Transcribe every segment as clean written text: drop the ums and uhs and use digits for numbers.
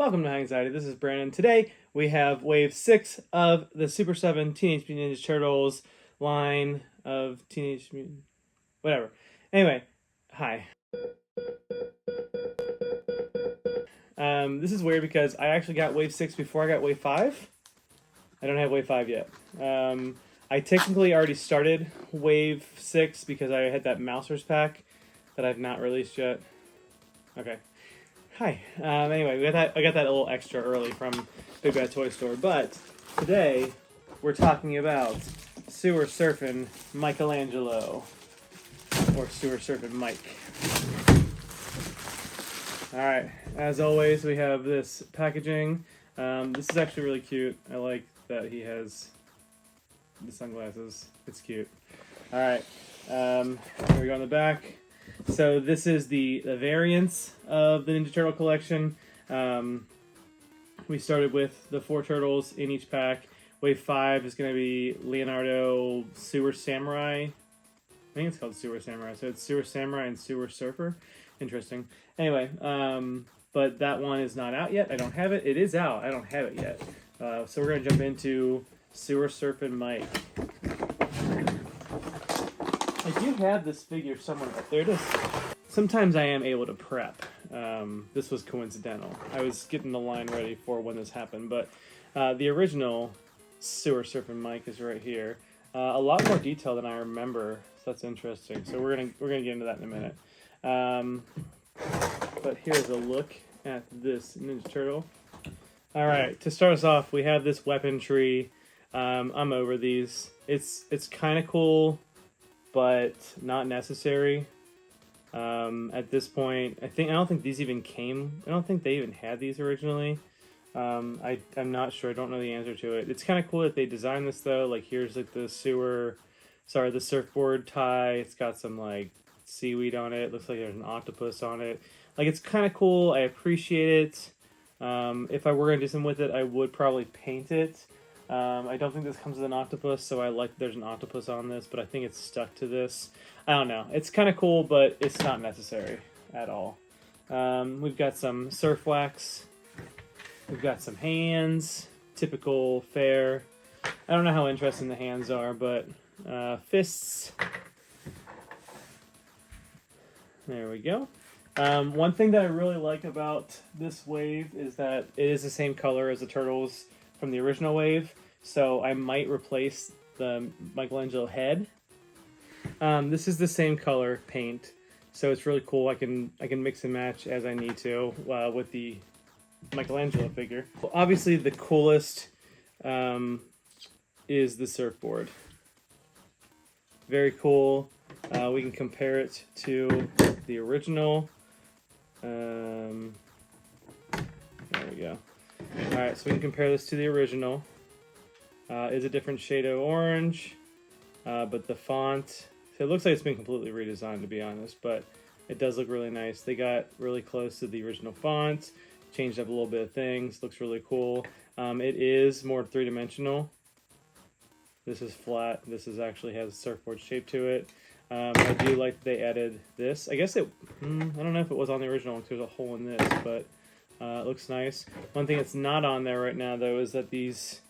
Welcome to High Anxiety. This is Brandon. Today we have Wave 6 of the Super7 Teenage Mutant Ninja Turtles line of Teenage Mutant... whatever. Anyway, hi. This is weird because I actually got Wave 6 before I got Wave 5. I don't have Wave 5 yet. I technically already started Wave 6 because I had that Mousers pack that I've not released yet. Okay. Hi. Anyway, I got that a little extra early from Big Bad Toy Store, but today we're talking about Surfin Michelangelo, or Surfin Mike. Alright, as always, we have this packaging. This is actually really cute. I like that he has the sunglasses. It's cute. Alright, here we go on the back. So this is the variants of the Ninja Turtle collection. We started with the 4 turtles in each pack. Wave 5 is going to be Leonardo Sewer Samurai. I think it's called Sewer Samurai. So it's Sewer Samurai and Sewer Surfer. Interesting. Anyway, but that one is not out yet. I don't have it. It is out. I don't have it yet. So we're going to jump into Sewer Surfin Mike. I do have this figure somewhere, but there it is. Sometimes I am able to prep. This was coincidental. I was getting the line ready for when this happened, but the original Sewer Surfin Mike is right here. A lot more detail than I remember, so that's interesting. So we're gonna get into that in a minute. But here's a look at this Ninja Turtle. All right, to start us off, we have this weapon tree. I'm over these. It's kind of cool, but not necessary. At this point, I don't think these even came. I don't think they even had these originally. I'm not sure. I don't know the answer to it. It's kind of cool that they designed this though. Like here's like the surfboard tie. It's got some like seaweed on it. Looks like there's an octopus on it. Like it's kind of cool. I appreciate it. If I were gonna do something with it, I would probably paint it. I don't think this comes with an octopus, so I like there's an octopus on this, but I think it's stuck to this. I don't know. It's kind of cool, but it's not necessary at all. We've got some surf wax. We've got some hands. Typical fare. I don't know how interesting the hands are, but fists. There we go. One thing that I really like about this wave is that it is the same color as the turtles from the original wave, so I might replace the Michelangelo head. This is the same color paint, so it's really cool. I can mix and match as I need to with the Michelangelo figure. Well, obviously, the coolest is the surfboard. Very cool. We can compare it to the original. There we go. Alright, so we can compare this to the original. It's a different shade of orange, but the font, so it looks like it's been completely redesigned, to be honest, but it does look really nice. They got really close to the original font, changed up a little bit of things, looks really cool. It is more three-dimensional. This is flat. This is actually has a surfboard shape to it. I do like that they added this. I guess I don't know if it was on the original because there's a hole in this, but it looks nice. One thing that's not on there right now, though, is that these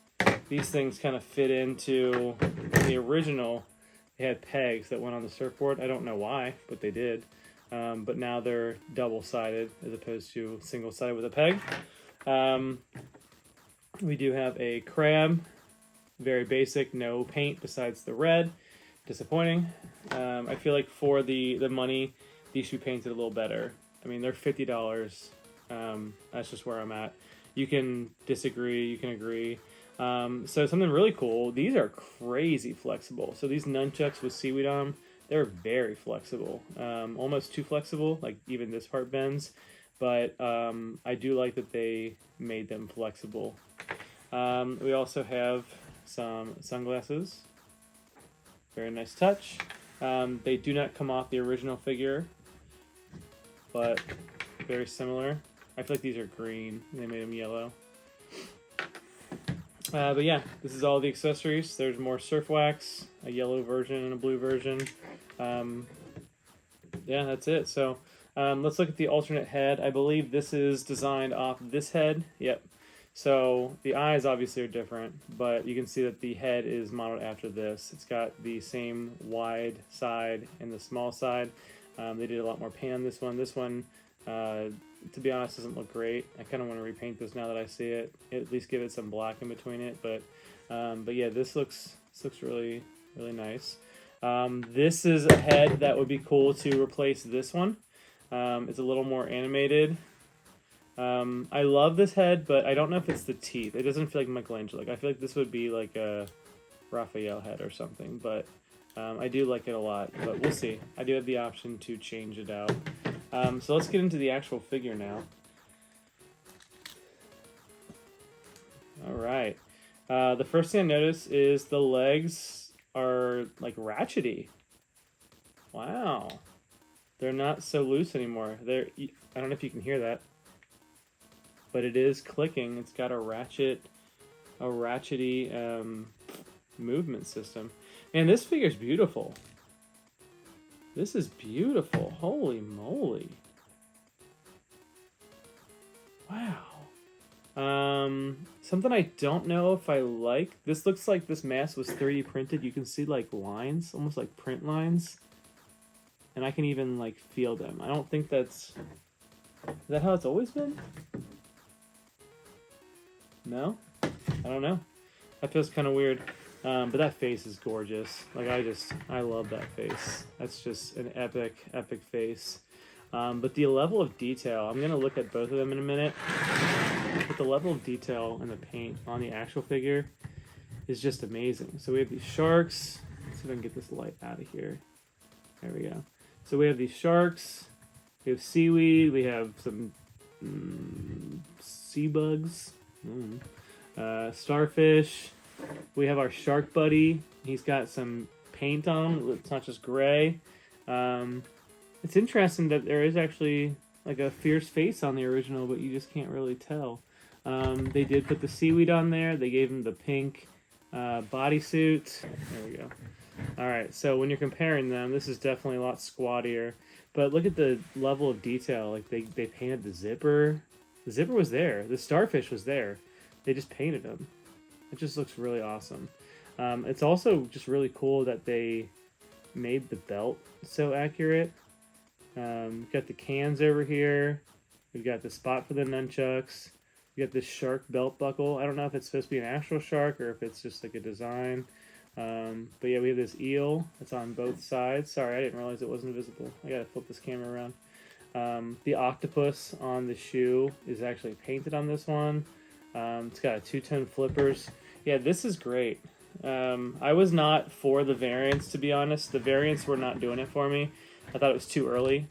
things kind of fit into the original. They had pegs that went on the surfboard. I don't know why, but they did. But now they're double-sided as opposed to single-sided with a peg. We do have a crab. Very basic, no paint besides the red. Disappointing. I feel like for the money, these should be painted a little better. I mean, they're $50. That's just where I'm at. You can disagree, you can agree. So something really cool, these are crazy flexible. So these nunchucks with seaweed on them, they're very flexible. Almost too flexible, like even this part bends. But I do like that they made them flexible. We also have some sunglasses. Very nice touch. They do not come off the original figure, but very similar. I feel like these are green. They made them yellow. But yeah, this is all the accessories. There's more surf wax, a yellow version and a blue version. Yeah, that's it. So Let's look at the alternate head. I believe this is designed off this head. Yep. So the eyes obviously are different, but you can see that the head is modeled after this. It's got the same wide side and the small side. They did a lot more paint on this one. This one, to be honest, doesn't look great. I kind of want to repaint this now that I see it. At least give it some black in between it. But yeah, this looks really nice. This is a head that would be cool to replace this one. It's a little more animated. I love this head, but I don't know if it's the teeth. It doesn't feel like Michelangelo. Like, I feel like this would be like a Raphael head or something, but I do like it a lot, but we'll see. I do have the option to change it out. So let's get into the actual figure now. All right. The first thing I notice is the legs are like ratchety. Wow. They're not so loose anymore. I don't know if you can hear that, but it is clicking. It's got a ratchety movement system. Man, this figure's beautiful. This is beautiful. Holy moly. Wow. Something I don't know if I like. This looks like this mask was 3D printed. You can see like lines, almost like print lines. And I can even like feel them. I don't think is that how it's always been? No? I don't know. That feels kind of weird. But that face is gorgeous. Like, I love that face. That's just an epic face. But the level of detail, I'm going to look at both of them in a minute. But the level of detail and the paint on the actual figure is just amazing. So we have these sharks. Let's see if I can get this light out of here. There we go. So we have these sharks. We have seaweed. We have some sea bugs. Starfish. We have our shark buddy. He's got some paint on him. It's not just gray. It's interesting that there is actually like a fierce face on the original, but you just can't really tell. They did put the seaweed on there. They gave him the pink bodysuit. There we go. Alright, so when you're comparing them, this is definitely a lot squattier. But look at the level of detail. Like, they painted the zipper. The zipper was there. The starfish was there. They just painted him. It just looks really awesome. It's also just really cool that they made the belt so accurate. We've got the cans over here. We've got the spot for the nunchucks. We got this shark belt buckle. I don't know if it's supposed to be an actual shark or if it's just like a design. But yeah, we have this eel. It's on both sides. Sorry, I didn't realize it wasn't visible. I gotta flip this camera around. The octopus on the shoe is actually painted on this one. It's got a two-tone flippers. Yeah, this is great. I was not for the variants, to be honest. The variants were not doing it for me. I thought it was too early.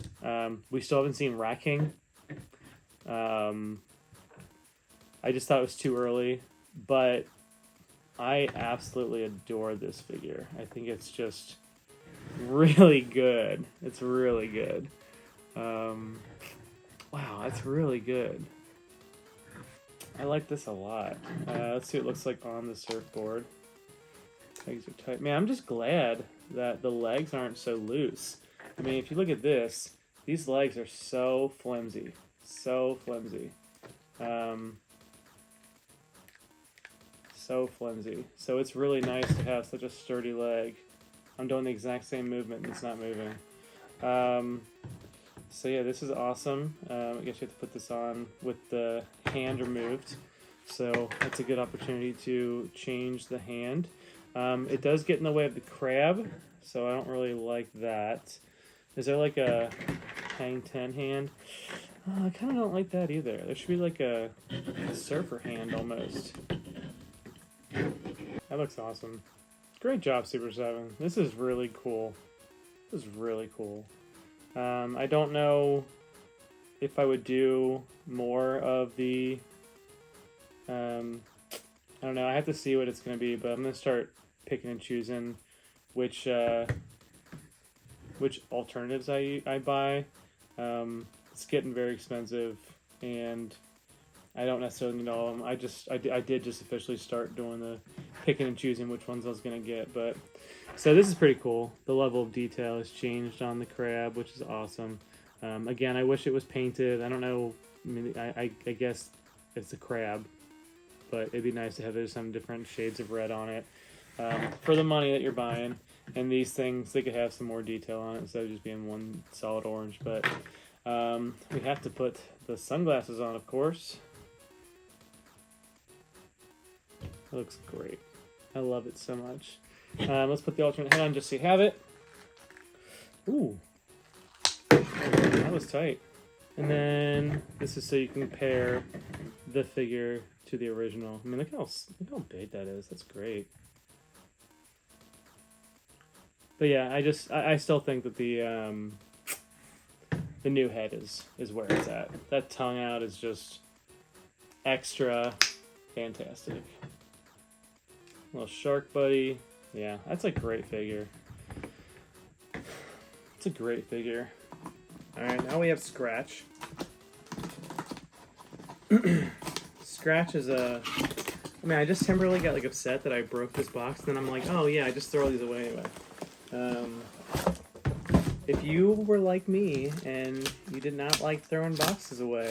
We still haven't seen Rat King. I just thought it was too early, but I absolutely adore this figure. I think it's just really good. It's really good. Wow, that's really good. I like this a lot. Let's see what it looks like on the surfboard. Legs are tight. Man, I'm just glad that the legs aren't so loose. I mean, if you look at this, these legs are so flimsy. So flimsy. So flimsy. So it's really nice to have such a sturdy leg. I'm doing the exact same movement and it's not moving. So yeah, this is awesome. I guess you have to put this on with the hand removed. So that's a good opportunity to change the hand. It does get in the way of the crab, so I don't really like that. Is there like a hang 10 hand? I kind of don't like that either. There should be like a surfer hand almost. That looks awesome. Great job, Super7. This is really cool. This is really cool. I don't know if I would do more of the... I don't know. I have to see what it's going to be, but I'm going to start picking and choosing which alternatives I buy. It's getting very expensive, and I don't necessarily need all of them. I did just officially start doing the picking and choosing which ones I was going to get, but so this is pretty cool. The level of detail has changed on the crab, which is awesome. Again, I wish it was painted. I don't know. I mean, I guess it's a crab, but it'd be nice to have there's some different shades of red on it for the money that you're buying. And these things, they could have some more detail on it instead of just being one solid orange. But we have to put the sunglasses on, of course. It looks great. I love it so much. Let's put the alternate head on just so you have it. Ooh. That was tight. And then this is so you can compare the figure to the original. I mean, look how big that is. That's great. But yeah, I still think that the new head is where it's at. That tongue out is just extra fantastic. Little shark buddy. Yeah, that's a great figure. It's a great figure. Alright, now we have Scratch. Scratch is a... I mean, I just temporarily got like upset that I broke this box, and then I'm like, oh yeah, I just throw these away anyway. If you were like me and you did not like throwing boxes away,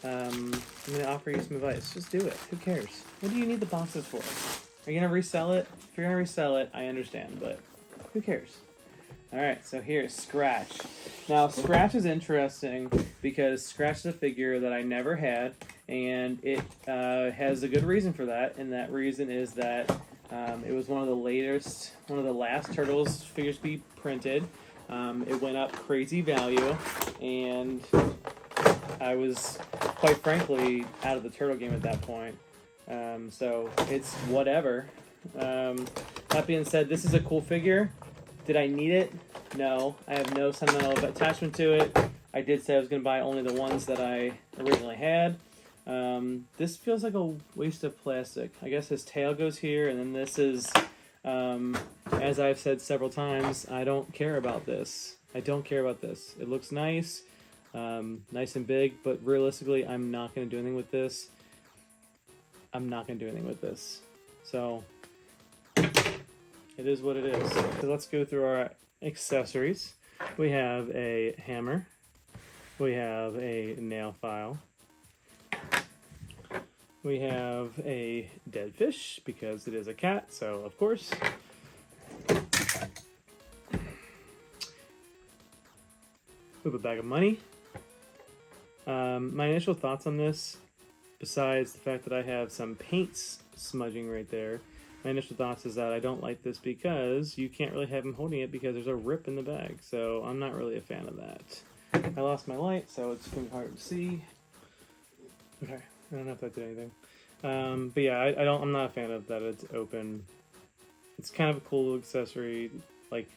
I'm going to offer you some advice. Just do it. Who cares? What do you need the boxes for? Are you going to resell it? If you're going to resell it, I understand, but who cares? Alright, so here's Scratch. Now, Scratch is interesting because Scratch is a figure that I never had, and it has a good reason for that, and that reason is that it was one of the last Turtles figures to be printed. It went up crazy value, and I was, quite frankly, out of the Turtle game at that point. So it's whatever. That being said, this is a cool figure. Did I need it? No. I have no sentimental attachment to it. I did say I was going to buy only the ones that I originally had. This feels like a waste of plastic. I guess his tail goes here, and then this is, as I've said several times, I don't care about this. I don't care about this. It looks nice, nice and big, but realistically, I'm not going to do anything with this. I'm not going to do anything with this. So... it is what it is. So let's go through our accessories. We have a hammer. We have a nail file. We have a dead fish because it is a cat, so of course. We have a bag of money. My initial thoughts on this, besides the fact that I have some paint smudging right there, my initial thoughts is that I don't like this because you can't really have him holding it because there's a rip in the bag. So I'm not really a fan of that. I lost my light, so it's going to be hard to see. Okay, I don't know if that did anything. But yeah, I'm not a fan of that it's open. It's kind of a cool accessory. Like,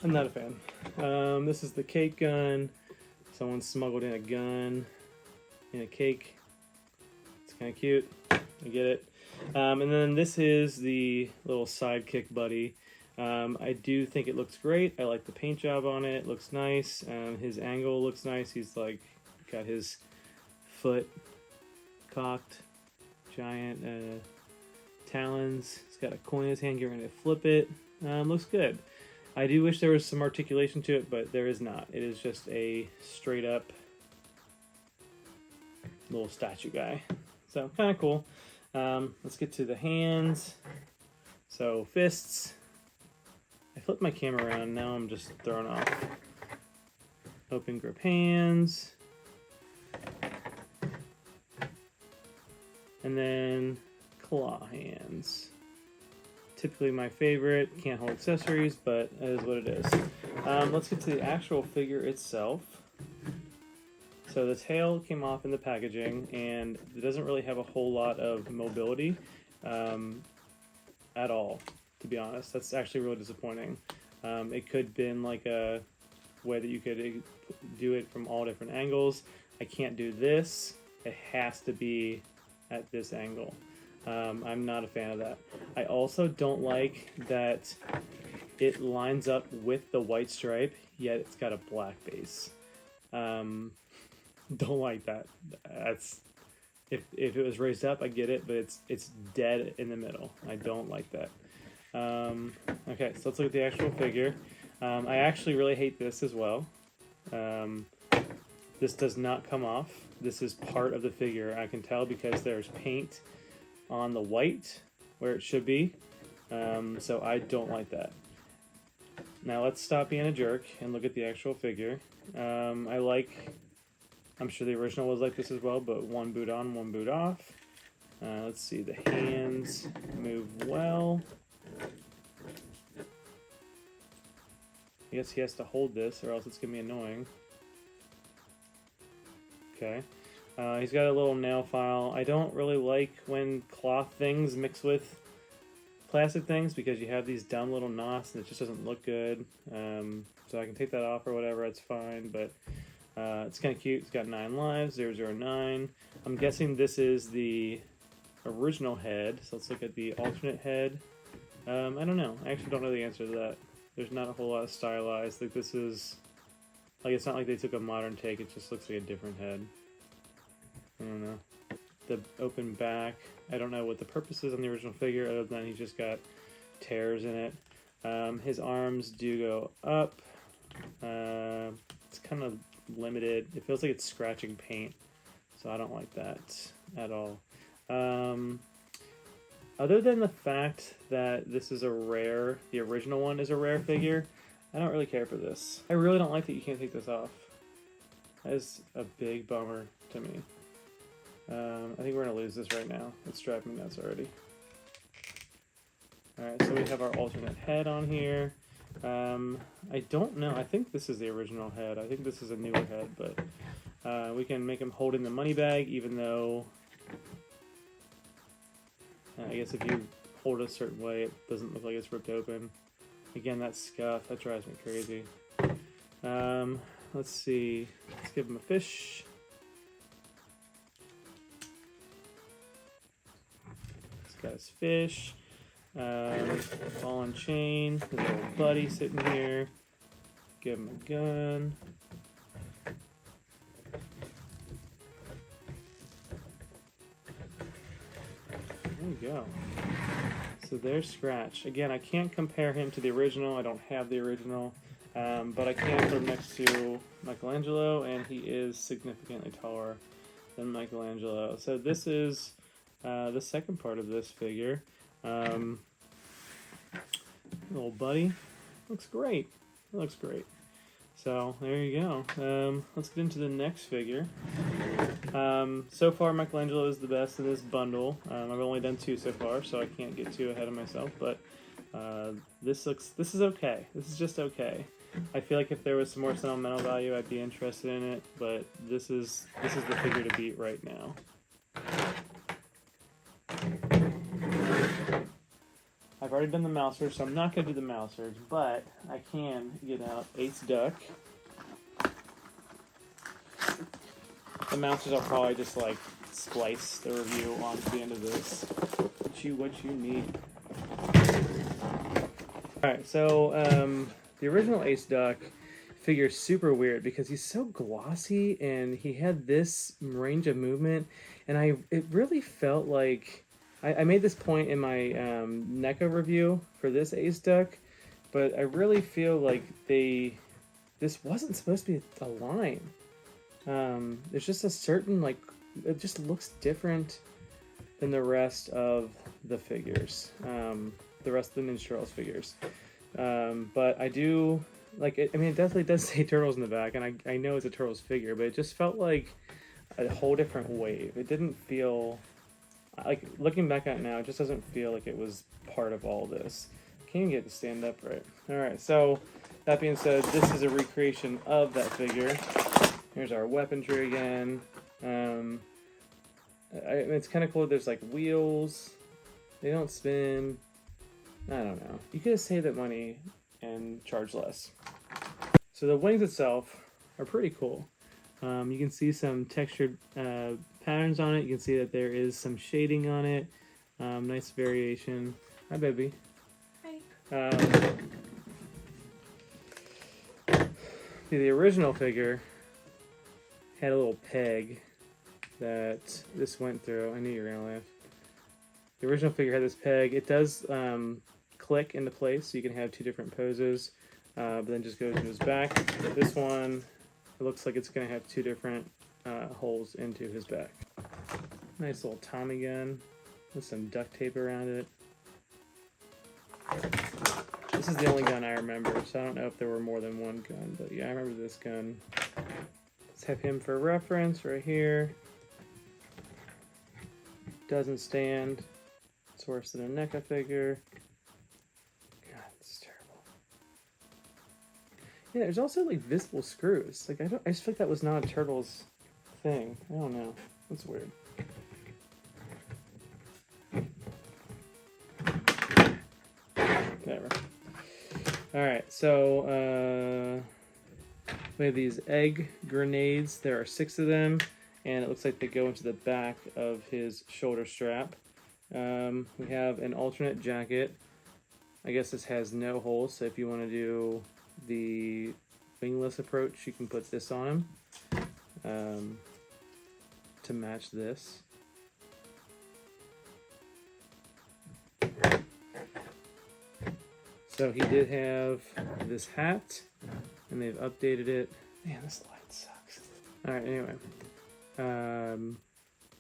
I'm not a fan. This is the cake gun. Someone smuggled in a gun in a cake. It's kind of cute. I get it. And then this is the little sidekick buddy. I do think it looks great. I like the paint job on it. It looks nice. His angle looks nice. He's like got his foot cocked, giant talons. He's got a coin in his hand. You're going to flip it. Looks good. I do wish there was some articulation to it, but there is not. It is just a straight up little statue guy. So kind of cool. Let's get to the hands. So fists. I flipped my camera around, now I'm just thrown off. Open grip hands. And then claw hands. Typically my favorite. Can't hold accessories, but that is what it is. Let's get to the actual figure itself. So the tail came off in the packaging, and it doesn't really have a whole lot of mobility at all, to be honest. That's actually really disappointing. It could have been like a way that you could do it from all different angles. I can't do this. It has to be at this angle. I'm not a fan of that. I also don't like that it lines up with the white stripe, yet it's got a black base. Don't like that. That's if it was raised up, I get it, but it's dead in the middle. I don't like that. Okay, so let's look at the actual figure. I actually really hate this as well. This does not come off. This is part of the figure. I can tell because there's paint on the white where it should be. So I don't like that. Now let's stop being a jerk and look at the actual figure. I'm sure the original was like this as well, but one boot on, one boot off. Let's see, the hands move well. I guess he has to hold this or else it's going to be annoying. Okay. He's got a little nail file. I don't really like when cloth things mix with plastic things because you have these dumb little knots and it just doesn't look good. So I can take that off or whatever, that's fine, but it's kind of cute. It's got 9 lives, 009. I'm guessing this is the original head, so let's look at the alternate head. I don't know. I actually don't know the answer to that. There's not a whole lot of stylized. Like this is, like it's not like they took a modern take, it just looks like a different head. I don't know. The open back, I don't know what the purpose is on the original figure other than he's just got tears in it. His arms do go up. It's kind of limited. It feels like it's scratching paint, so I don't like that at all. Other than the fact that this is a rare, the original one is a rare figure, I don't really care for this. I really don't like that you can't take this off. That is a big bummer to me. I think we're going to lose this right now. It's driving me nuts already. Alright, so we have our alternate head on here. I don't know. I think this is the original head. I think this is a newer head, but we can make him hold in the money bag, even though I guess if you hold it a certain way, it doesn't look like it's ripped open. Again, that scuff, that drives me crazy. Let's see. Let's give him a fish. He's got his fish. Ball and chain. His little buddy sitting here. Give him a gun. There you go. So there's Scratch. Again, I can't compare him to the original. I don't have the original. But I can put him next to Michelangelo, and he is significantly taller than Michelangelo. So this is the second part of this figure. Little buddy. Looks great. It looks great. So there you go. Let's get into the next figure. So far, Michelangelo is the best in this bundle. I've only done 2 so far, so I can't get too ahead of myself. But this is okay. This is just okay. I feel like if there was some more sentimental value, I'd be interested in it. But this is the figure to beat right now. I've already done the Mousers, so I'm not going to do the Mousers, but I can get out Ace Duck. The Mousers I'll probably just like splice the review onto the end of this. What you need. Alright, so the original Ace Duck figure is super weird because he's so glossy and he had this range of movement, and it really felt like I made this point in my NECA review for this Ace Duck, but I really feel like this wasn't supposed to be a line. There's just a certain, like, it just looks different than the rest of the figures, the rest of the Ninja Turtles figures. But I do, like, it definitely does say Turtles in the back, and I know it's a Turtles figure, but it just felt like a whole different wave. It didn't feel... Like, looking back at it now, it just doesn't feel like it was part of all this. Can't get it to stand up right. Alright, so, that being said, this is a recreation of that figure. Here's our weaponry again. It's kind of cool. There's, like, wheels. They don't spin. I don't know. You could have saved that money and charged less. So, the wings itself are pretty cool. You can see some textured patterns on it. You can see that there is some shading on it. Nice variation. Hi, baby. Hi. The original figure had a little peg that this went through. I knew you were going to laugh. The original figure had this peg. It does click into place, so you can have 2 different poses. but then just goes to his back. This one, it looks like it's going to have two different holes into his back. Nice little Tommy gun with some duct tape around it. This is the only gun I remember, so I don't know if there were more than one gun, but yeah, I remember this gun. Let's have him for reference right here. Doesn't stand. It's worse than a NECA figure. God, this is terrible. Yeah, there's also like visible screws. Like I just feel like that was not a Turtles thing. I don't know. That's weird. Whatever. Alright, so we have these egg grenades. There are 6 of them, and it looks like they go into the back of his shoulder strap. We have an alternate jacket. I guess this has no holes, so if you want to do the wingless approach, you can put this on him to match this. So he did have this hat, and they've updated it. Man, this light sucks. Alright, anyway.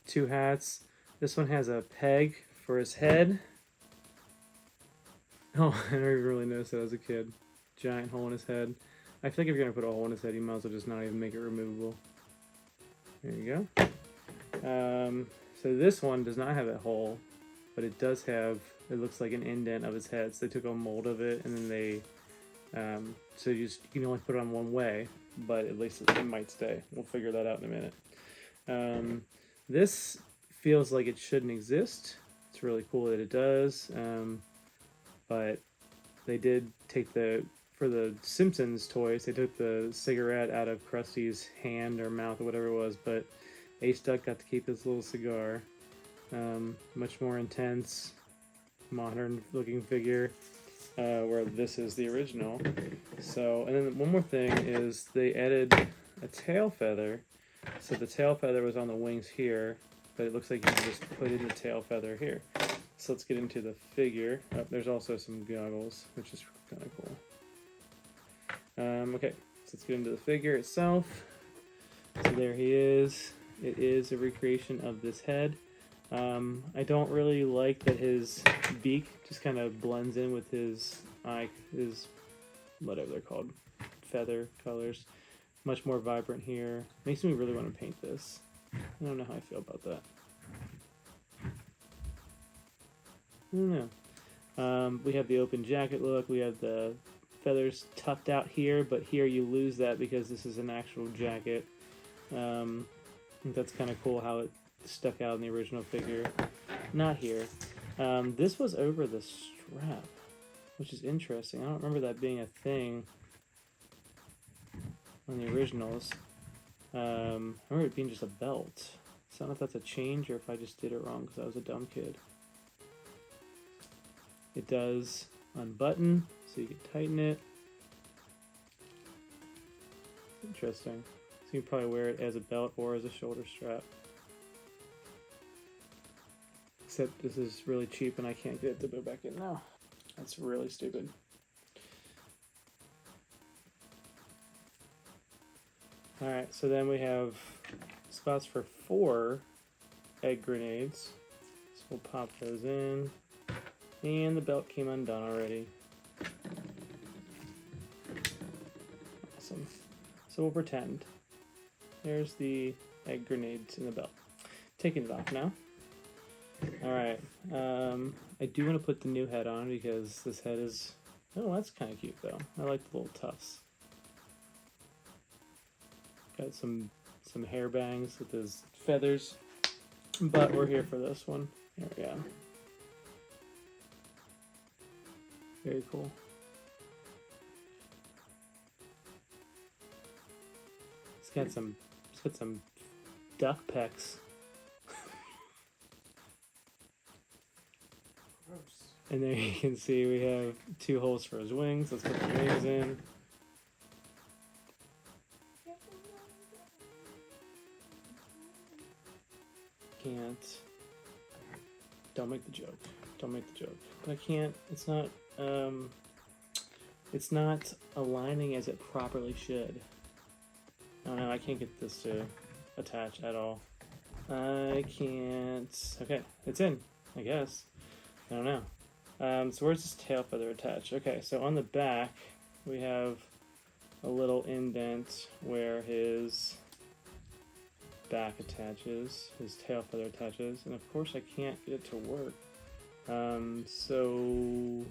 2 hats. This one has a peg for his head. Oh, I never even really noticed that as a kid. Giant hole in his head. I feel like if you're going to put a hole in his head, you might as well just not even make it removable. There you go. So this one does not have a hole, but it does have, it looks like an indent of his head. So they took a mold of it, and then they, so you can only put it on one way, but at least it might stay. We'll figure that out in a minute. This feels like it shouldn't exist. It's really cool that it does, but they did take for the Simpsons toys, they took the cigarette out of Krusty's hand or mouth or whatever it was, but Ace Duck got to keep this little cigar. Much more intense, modern looking figure, where this is the original. So, and then one more thing is they added a tail feather. So the tail feather was on the wings here, but it looks like you can just put in the tail feather here. So let's get into the figure. Oh, there's also some goggles, which is kind of cool. Okay, so let's get into the figure itself. So there he is. It is a recreation of this head. I don't really like that his beak just kind of blends in with his whatever they're called, feather colors. Much more vibrant here. Makes me really want to paint this. I don't know how I feel about that. I don't know. We have the open jacket look. We have the feathers tucked out here, but here you lose that because this is an actual jacket. I think that's kind of cool how it stuck out in the original figure. Not here. This was over the strap, which is interesting. I don't remember that being a thing on the originals. I remember it being just a belt. So I don't know if that's a change or if I just did it wrong because I was a dumb kid. It does unbutton, so you can tighten it. Interesting. So you can probably wear it as a belt or as a shoulder strap. Except this is really cheap and I can't get it to go back in now. That's really stupid. Alright, so then we have spots for 4 egg grenades. So we'll pop those in. And the belt came undone already. Awesome. So we'll pretend. There's the egg grenades in the belt. Taking it off now. Alright. I do want to put the new head on because this head is... Oh, that's kind of cute though. I like the little tufts. Got some hair bangs with his feathers. But we're here for this one. There we go. Very cool. It's got some duck pecs. Gross. And there you can see we have 2 holes for his wings. Let's put the wings in. Can't. Don't make the joke. Don't make the joke. I can't. It's not. it's not aligning as it properly should. Oh no, I can't get this to attach at all. I can't. Okay, it's in, I guess. I don't know. So where's this tail feather attached? Okay, so on the back we have a little indent where his back attaches, his tail feather attaches, and of course I can't get it to work. So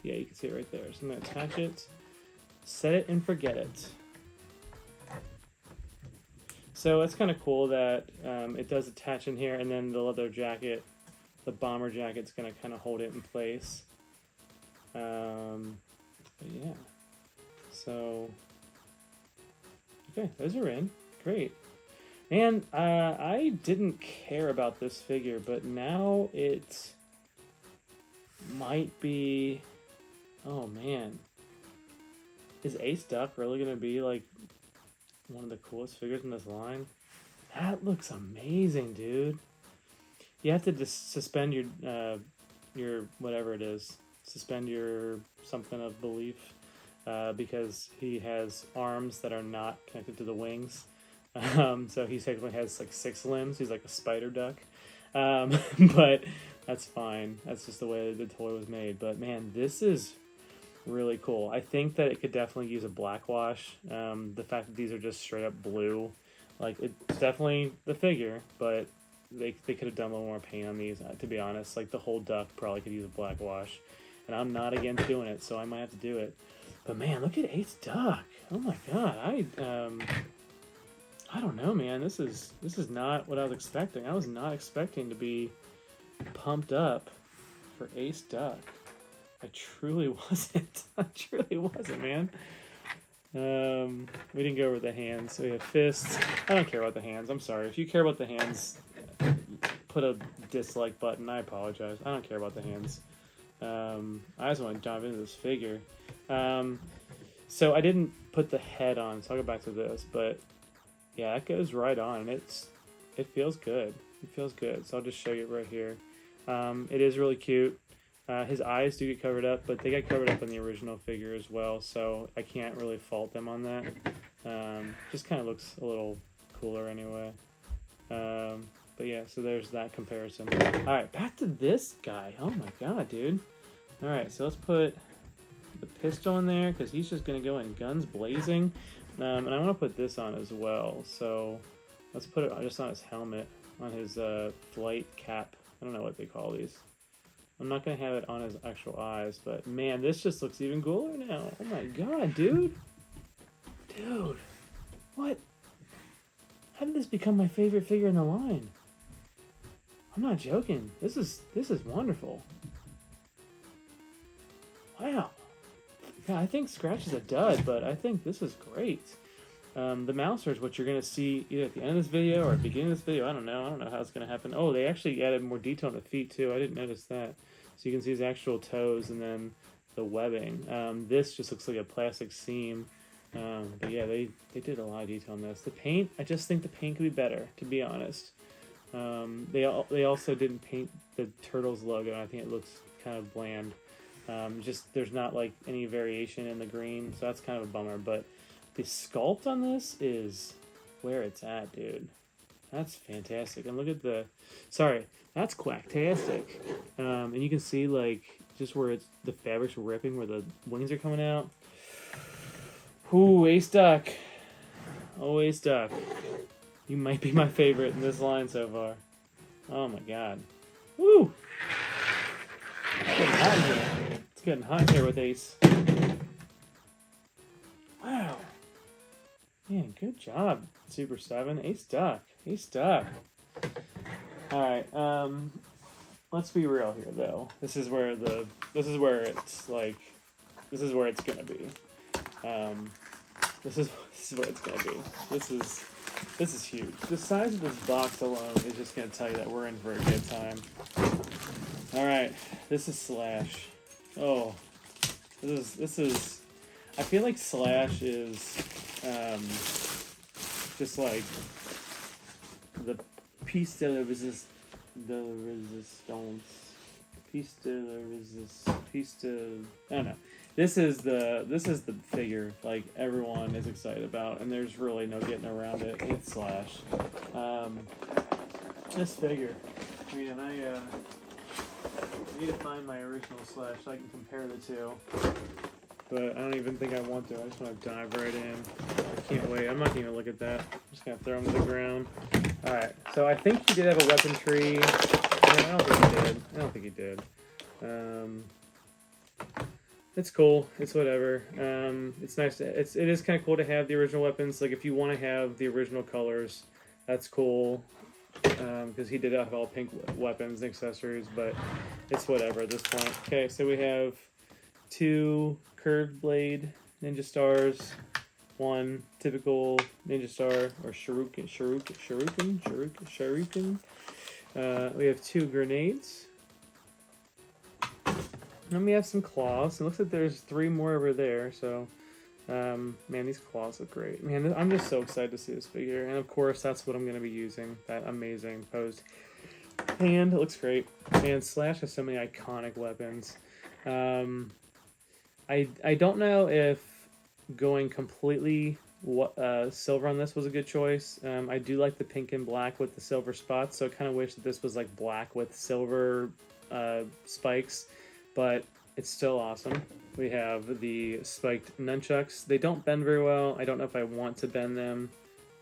yeah, you can see it right there. So I'm gonna attach it, set it and forget it. So it's kind of cool that it does attach in here, and then the leather jacket, the bomber jacket's gonna kind of hold it in place. But yeah, so okay, those are in. Great. And I didn't care about this figure, but now it might be. Oh man, is Ace Duck really gonna be like one of the coolest figures in this line? That looks amazing, dude. You have to just suspend your whatever it is, suspend your something of belief, because he has arms that are not connected to the wings. So he technically has like 6 limbs. He's like a spider duck. But that's fine. That's just the way the toy was made. But man, this is really cool. I think that it could definitely use a black wash. The fact that these are just straight up blue, like it's definitely the figure, but they could have done a little more paint on these. To be honest, like the whole duck probably could use a black wash, and I'm not against doing it, so I might have to do it. But man, look at Ace Duck. Oh my god, I don't know, man. This is not what I was expecting. I was not expecting to be pumped up for Ace Duck. I truly wasn't. I truly wasn't, man. We didn't go over the hands. So we have fists. I don't care about the hands. I'm sorry. If you care about the hands, put a dislike button. I apologize. I don't care about the hands. I just want to dive into this figure. So I didn't put the head on, so I'll go back to this. But yeah, it goes right on. It feels good. It feels good. So I'll just show you right here. It is really cute. His eyes do get covered up, but they get covered up in the original figure as well, so I can't really fault them on that. Just kind of looks a little cooler anyway. But yeah, so there's that comparison. Alright, back to this guy. Oh my god, dude. Alright, so let's put the pistol in there, because he's just going to go in guns blazing. And I want to put this on as well, so let's put it just on his helmet, on his flight cap. I don't know what they call these. I'm not going to have it on his actual eyes, but man, this just looks even cooler now. Oh my god, dude. Dude. What? How did this become my favorite figure in the line? I'm not joking. This is wonderful. Wow. Yeah, I think Scratch is a dud, but I think this is great. The Mouser is what you're going to see either at the end of this video or at the beginning of this video. I don't know how it's going to happen. Oh, they actually added more detail on the feet too. I didn't notice that. So you can see his actual toes and then the webbing. This just looks like a plastic seam. But yeah, they did a lot of detail on this. The paint, I just think the paint could be better, to be honest. They also didn't paint the Turtles logo. I think it looks kind of bland. Just there's not like any variation in the green, so that's kind of a bummer. But the sculpt on this is where it's at, dude. That's fantastic. And look at the, sorry, that's quacktastic. And you can see like just where it's the fabric's ripping, where the wings are coming out. Ooh, Ace Duck. Oh, Ace Duck. You might be my favorite in this line so far. Oh my god. Woo! It's getting hot in here. It's getting hot here with Ace. Wow. Man, good job, Super7. Ace Duck. Ace Duck. Alright, let's be real here though. This is where it's like, this is where it's gonna be. This is where it's gonna be. This is huge. The size of this box alone is just gonna tell you that we're in for a good time. Alright, this is Slash. Oh, this is I feel like Slash is just like the piece de la resistance, I don't know. this is the figure like everyone is excited about, and there's really no getting around it. It's Slash. This figure, man, I need to find my original Slash so I can compare the two. But I don't even think I want to. I just want to dive right in. I can't wait. I'm not going to look at that. I'm just going to throw him to the ground. Alright, so I think he did have a weapon tree. No, I don't think he did. I don't think he did. It's cool. It's whatever. It's nice. It is kind of cool to have the original weapons. Like, if you want to have the original colors, that's cool. Because he did have all pink weapons and accessories, but it's whatever at this point. Okay, so we have 2 curved blade ninja stars, 1 typical ninja star or shuriken. We have 2 grenades. And we have some claws. It looks like there's 3 more over there. So, man, these claws look great. Man, I'm just so excited to see this figure. And of course, that's what I'm going to be using. That amazing posed hand. It looks great. And Slash has so many iconic weapons. I don't know if going completely silver on this was a good choice. I do like the pink and black with the silver spots, so I kind of wish that this was like black with silver spikes, but it's still awesome. We have the spiked nunchucks. They don't bend very well. I don't know if I want to bend them,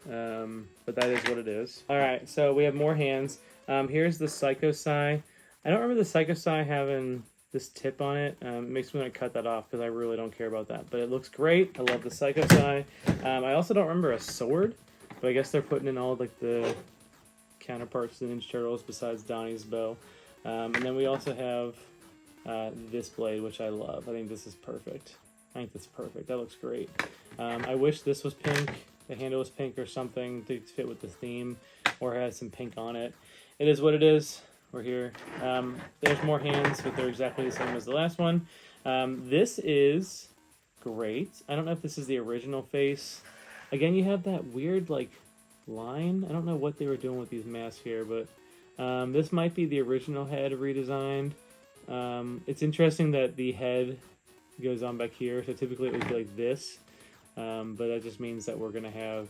but that is what it is. Alright, so we have more hands. Here's the Psycho Psy. I don't remember the Psycho Psy having this tip on it. It makes me want to cut that off because I really don't care about that. But it looks great. I love the Psycho Psy. I also don't remember a sword, but I guess they're putting in all like the counterparts to the Ninja Turtles besides Donnie's bow. And then we also have this blade, which I love. I think this is perfect. I think that's perfect. That looks great. I wish this was pink. The handle was pink or something to fit with the theme, or has some pink on it. It is what it is. We're here. There's more hands, but they're exactly the same as the last one. This is great. I don't know if this is the original face. Again, you have that weird, like, line. I don't know what they were doing with these masks here, but this might be the original head redesigned. It's interesting that the head goes on back here, so typically it would be like this, but that just means that we're going to have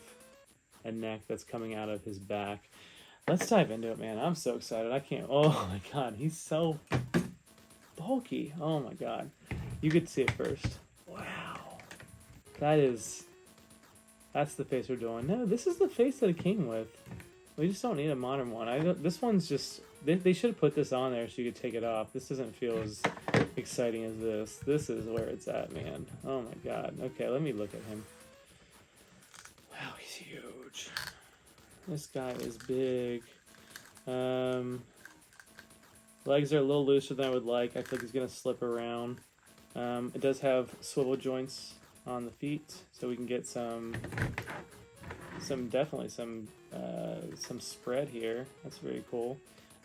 a neck that's coming out of his back. Let's dive into it, man. I'm so excited. I can't. Oh my god, he's so bulky. Oh my god. You could see it first. Wow. That's the face we're doing. No, this is the face that it came with. We just don't need a modern one. This one's just... They should have put this on there so you could take it off. This doesn't feel as exciting as this. This is where it's at, man. Oh my god. Okay, let me look at him. Wow, he's huge. This guy is big. Legs are a little looser than I would like. I feel like he's going to slip around. It does have swivel joints on the feet, so we can get some spread here. That's very cool.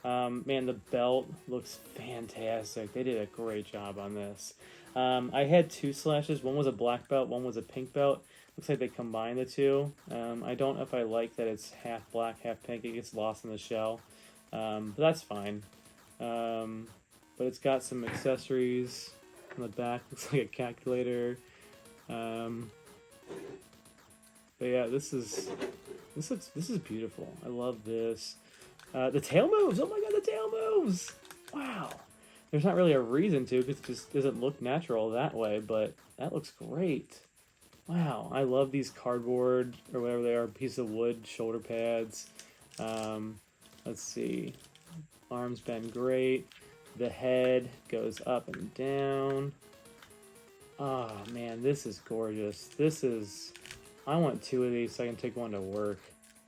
Man, the belt looks fantastic. They did a great job on this. I had 2 Slashes. One was a black belt, one was a pink belt. Looks like they combined the two. I don't know if I like that it's half black, half pink. It gets lost in the shell. But that's fine. But it's got some accessories on the back. Looks like a calculator. But yeah, this is beautiful. I love this. The tail moves! Oh my god, the tail moves! Wow. There's not really a reason to, because it just doesn't look natural that way, but that looks great. Wow, I love these cardboard, or whatever they are, piece of wood shoulder pads. Let's see. Arms bend great. The head goes up and down. Oh man, this is gorgeous. I want 2 of these so I can take one to work.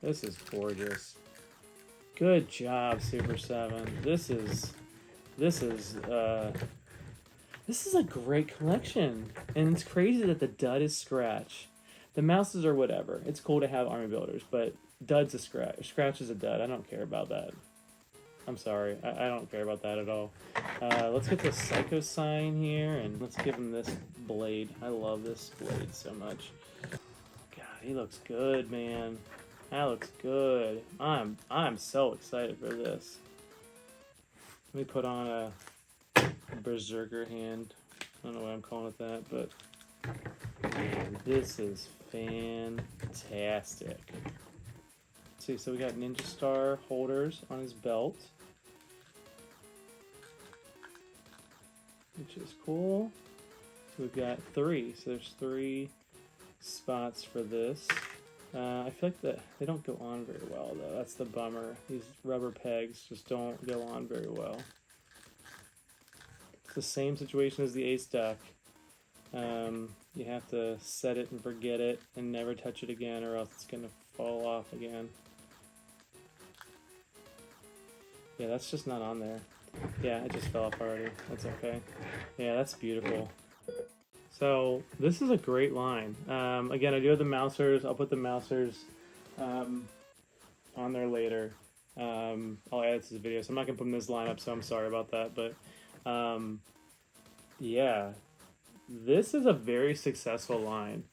This is gorgeous. Good job, Super7. This is a great collection. And it's crazy that the dud is Scratch. The mouses are whatever. It's cool to have army builders, but dud's a Scratch. Scratch is a dud. I don't care about that. I'm sorry. I don't care about that at all. Let's get the Psycho sign here, and let's give him this blade. I love this blade so much. God, he looks good, man. That looks good. I'm so excited for this. Let me put on a berserker hand. I don't know why I'm calling it that, but man, this is fantastic. Let's see, so we got Ninja Star holders on his belt, which is cool. So we've got 3, so there's 3 spots for this. I feel like they don't go on very well though. That's the bummer. These rubber pegs just don't go on very well. It's the same situation as the ace duck. You have to set it and forget it and never touch it again, or else it's gonna fall off again. Yeah, that's just not on there. Yeah, it just fell off already. That's okay. Yeah, that's beautiful. So this is a great line. Again, I do have the mousers. I'll put the mousers on there later. I'll add it to the video, so I'm not gonna put them in this lineup, so I'm sorry about that. But yeah, this is a very successful line.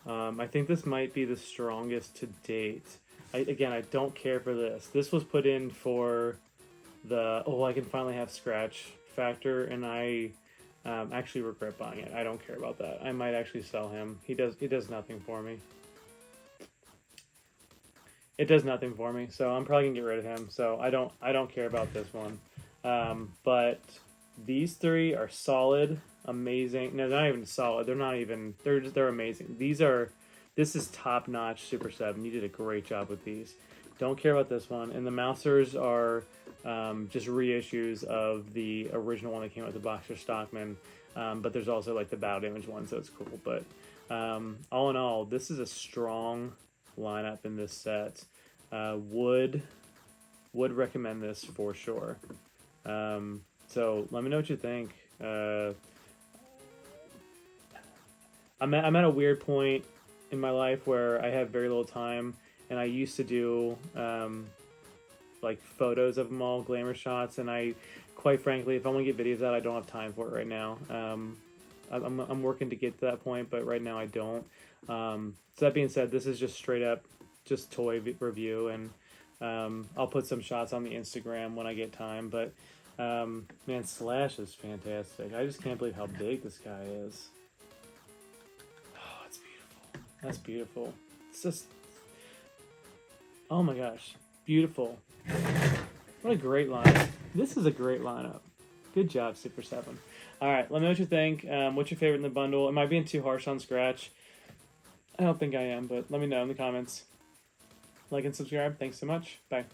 I think this might be the strongest to date. Again, I don't care for this. This was put in for the I can finally have scratch factor, and I actually regret buying it. I don't care about that. I might actually sell him. He does nothing for me. It does nothing for me, so I'm probably gonna get rid of him. So I don't care about this one. But these 3 are solid, amazing. No, they're not even solid. They're amazing. This is top notch Super 7. You did a great job with these. Don't care about this one. And the mousers are just reissues of the original one that came out with the Boxer Stockman. But there's also like the battle damage one, so it's cool. But all in all, this is a strong lineup in this set. Would recommend this for sure. So let me know what you think. I'm at a weird point in my life where I have very little time, and I used to do like photos of them all, glamour shots, and I, quite frankly, if I want to get videos out, I don't have time for it right now. I'm working to get to that point, but right now I don't. So that being said, this is just straight up just toy review, and I'll put some shots on the Instagram when I get time. But man, Slash is fantastic. I just can't believe how big this guy is. Oh, it's beautiful. That's beautiful. It's just, oh my gosh, beautiful. What a great lineup. This is a great lineup. Good job, Super 7. All right, let me know what you think. What's your favorite in the bundle? Am I being too harsh on Scratch? I don't think I am, but let me know in the comments. Like and subscribe. Thanks so much. Bye.